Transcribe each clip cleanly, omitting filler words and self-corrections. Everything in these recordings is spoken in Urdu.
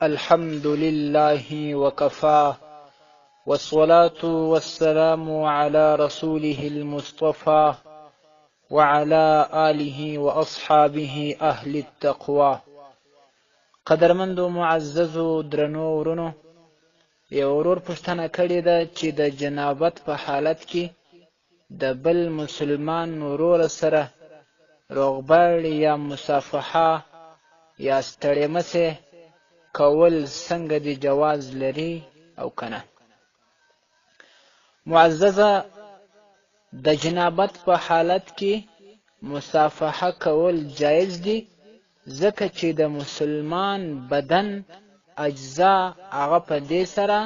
الحمد لله وكفى والصلاة والسلام على رسوله المصطفى وعلى آله وأصحابه أهل التقوى. قدرمندو معززو درنو ورونو، یو ورور پوښتنه کړې ده چې د جنابت په حالت کې د بل مسلمان ورور سره روغبړ یا مصافحه یا ستړی مسې کول څنګه دی جواز لري او کنه؟ معززه، د جنابت په حالت کې مصافحه کول جایز دي، ځکه چې د مسلمان بدن اجزا هغه په دې سره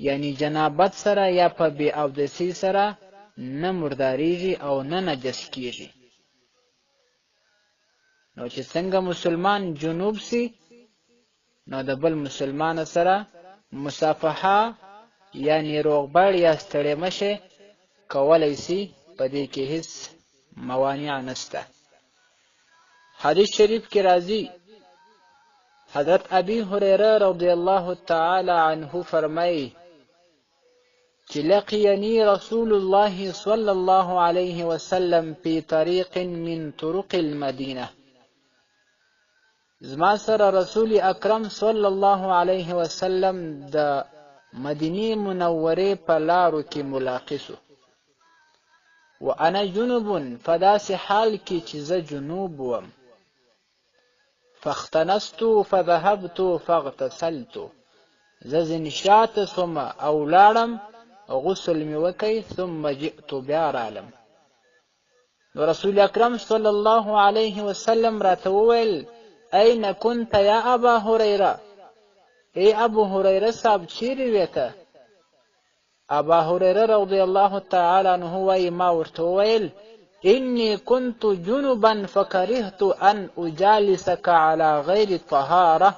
یعنی جنابت سره یا په بې اودسۍ سره نه مرداریږي او نه نجس کیږي. نو چې څنګه مسلمان جنوب سي، نو د بل مسلمان سره مصافحه یعنی روغبړ یا ستړی مشي کولی سي، په دې کې هیڅ موانع نشته. حدیث شریف کې راځي، حضرت ابي هريره رضی الله تعالی عنه فرمایي چې لقيني رسول الله صلى الله عليه وسلم في طريق من طرق المدينه. زما سره رسول اکرم صلی الله علیه وسلم د مدینه منورې په لارو کې ملاقات وانا جنوب، فداس حال کې چې زه جنوب وم. فاختنست فذهبت فاغتسلت، زه ځنې شاته سوم او لاړم، غسل مې وکړ، ثم جئت بیا رالم. نو رسول اکرم صلی الله علیه وسلم راته وویل: أين كنت يا أبا هريرة؟ ای ابو هريره صاحب چیرې وې ته؟ ابا هريره رضی الله تعالی عنه وایي ما ورته وویل: إني كنت جنبا فكرهت أن أجالسك على غير طهارة.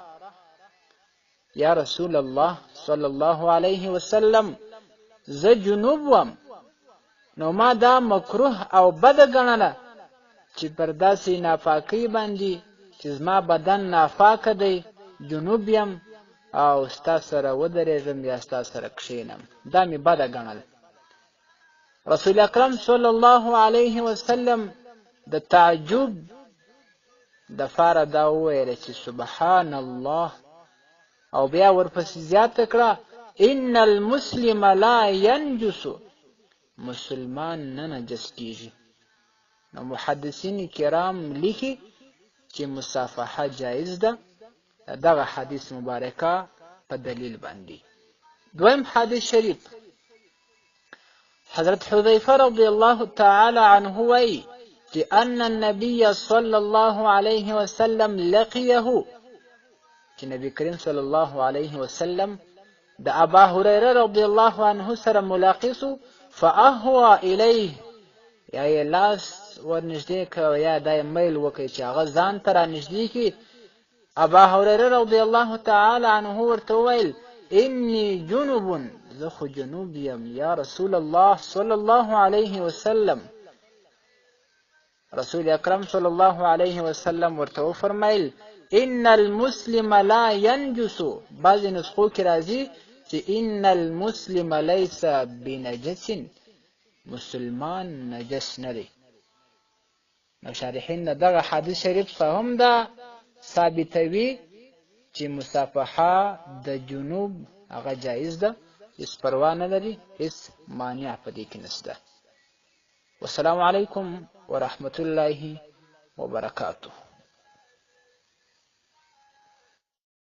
یا رسول الله صلی الله علیه وسلم، زه جنوب وم، نو ما دا مکروه او بد ګڼله چې پر داسې ناپاکۍ باندې چې زما بدن ناپاکه دی، جنوب یم او ستا سره ودرېږم یا ستا سره کښېنم، دا مې بده ګڼل. رسول اکرم صلی الله علیه وسلم د تعجب دپاره دا وویله چې سبحان الله، او بیا ورپسې زیاته کړه: ان المسلم لا ينجس، مسلمان نه نجس کیږي. نو محدثین کرام لیکي چې مصافحه جایز ده، دغه حدیث مبارکه په دلیل باندې. دویم حدیث شریف، حضرت حذیفه رضی الله تعالی عنه وایي چې ان النبي صلی الله علیه وسلم لقيه، چې نبی کریم صلی الله علیه وسلم د ابا هريره رضی الله عنه سره ملاقات، فاهوى الیه، یا یې لاس ورنږدې کړ یا دا یې میل وکړ چې هغه ځان ته رانږدې کړي. ابا هريره رضی الله تعالی عنه ورته وویل: انی جنوب، زه خو جنوب یم یا رسول الله صلی الله علیه وسلم. رسول اکرم صلی الله علیه وسلم ورته وفرمایل: ان المسلم لا ينجس. بعضې نسخو کې راځي چې ان المسلم لیس بنجس، مسلمان نجس نه دی. نو شارحین دغه حدیث شریف څخه هم دا ثابتوي چې مصافحه د جنوب هغه جایز ده، هیڅ پروا نه لري، هیڅ مانع په دې کې نشته. والسلام علیکم ورحمة الله وبرکاته.